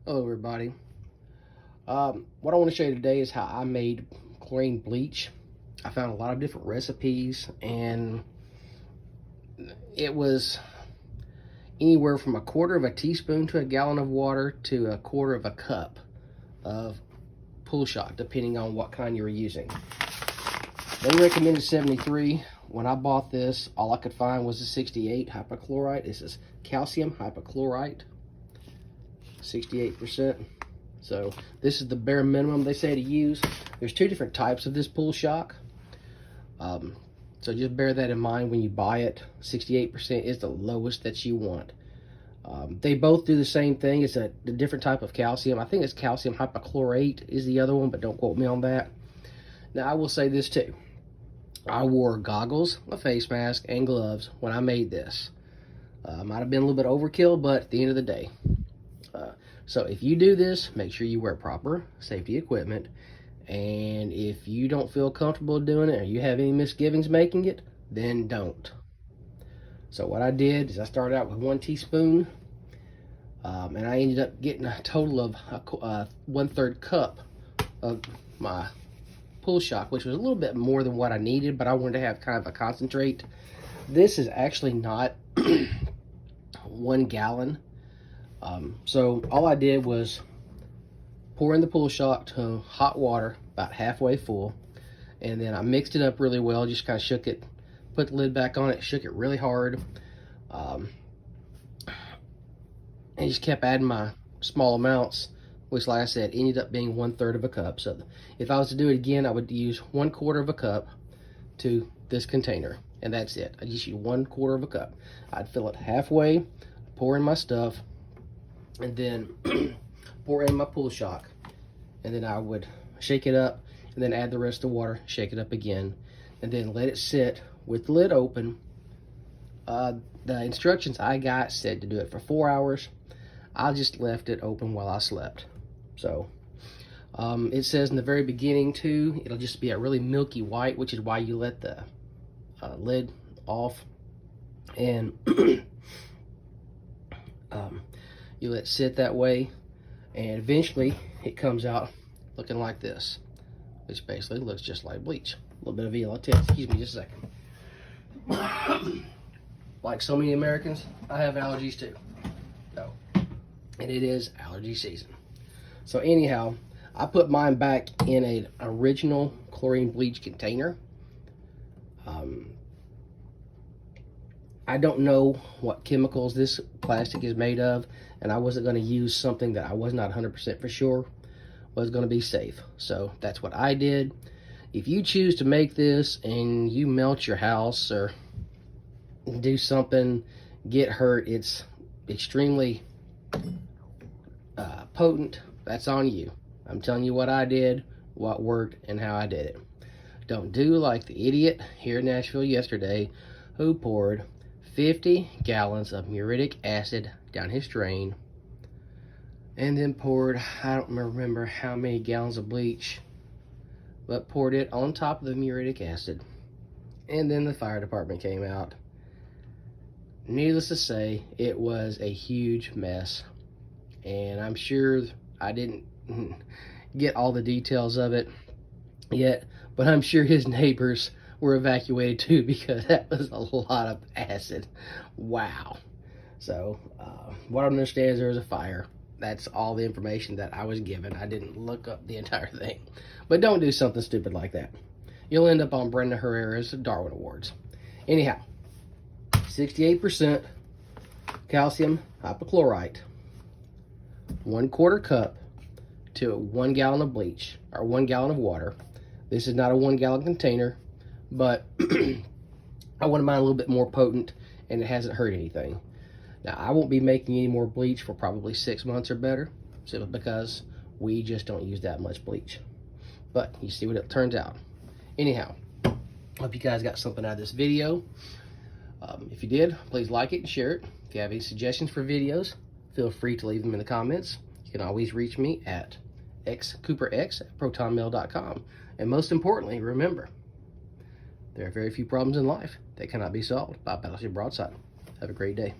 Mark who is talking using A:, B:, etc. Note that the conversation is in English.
A: Hello everybody. What I want to show you today is how I made chlorine bleach. I found a lot of different recipes, and it was anywhere from a quarter of a teaspoon to a gallon of water to a quarter of a cup of pool shock, depending on what kind you were using. They recommended 73. When I bought this, all I could find was the 68 hypochlorite. This is calcium hypochlorite, 68%. So this is the bare minimum they say to use. There's two different types of this pool shock. So just bear that in mind when you buy it. 68% is the lowest that you want. They both do the same thing. It's a different type of calcium. I think it's calcium hypochlorate is the other one, but don't quote me on that. Now I will say this too. I wore goggles, a face mask, and gloves when I made this. Might have been a little bit overkill, but at the end of the day. So if you do this, make sure you wear proper safety equipment. And if you don't feel comfortable doing it or you have any misgivings making it, then don't. So what I did is I started out with 1 teaspoon, and I ended up getting a total of 1/3 cup of my pool shock, which was a little bit more than what I needed, but I wanted to have kind of a concentrate. This is actually not 1 gallon. So all I did was pour in the pool shock to hot water about halfway full, and then I mixed it up really well, just kind of shook it, put the lid back on it, shook it really hard, and just kept adding my small amounts, which, like I said, ended up being 1/3 of a cup. So if I was to do it again, I would use 1/4 of a cup to this container, and that's it. I just use 1/4 of a cup. I'd fill it halfway, pour in my stuff, and then pour in my pool shock, and then I would shake it up, and then add the rest of the water, shake it up again, and then let it sit with the lid open. The instructions I got said to do it for 4 hours. I just left it open while I slept. So it says in the very beginning too, it'll just be a really milky white, which is why you let the lid off, and you let it sit that way, and eventually it comes out looking like this, which basically looks just like bleach. A little bit of yellow tint. Excuse me just a second. Like so many Americans, I have allergies too. So, and it is allergy season. So anyhow, I put mine back in an original chlorine bleach container. I don't know what chemicals this plastic is made of, and I wasn't going to use something that I was not 100% for sure was going to be safe. So that's what I did. If you choose to make this and you melt your house or do something, get hurt, it's extremely potent, that's on you. I'm telling you what I did, what worked, and how I did it. Don't do like the idiot here in Nashville yesterday who poured 50 gallons of muriatic acid down his drain, and then poured, I don't remember how many gallons of bleach, but poured it on top of the muriatic acid. And then the fire department came out. Needless to say, it was a huge mess, and I'm sure I didn't get all the details of it yet, but I'm sure his neighbors were evacuated too, because that was a lot of acid. Wow. So what I understand is there was a fire. That's all the information that I was given. I didn't look up the entire thing. But don't do something stupid like that. You'll end up on Brenda Herrera's Darwin Awards. Anyhow, 68% calcium hypochlorite, 1/4 cup to 1 gallon of bleach, or 1 gallon of water. This is not a 1 gallon container, but I wanted mine a little bit more potent, and it hasn't hurt anything. Now, I won't be making any more bleach for probably 6 months or better, simply because we just don't use that much bleach. But you see what it turns out. Anyhow, hope you guys got something out of this video. If you did, please like it and share it. If you have any suggestions for videos, feel free to leave them in the comments. You can always reach me at xcooperx@protonmail.com. And most importantly, remember, there are very few problems in life that cannot be solved by battleship broadside. Have a great day.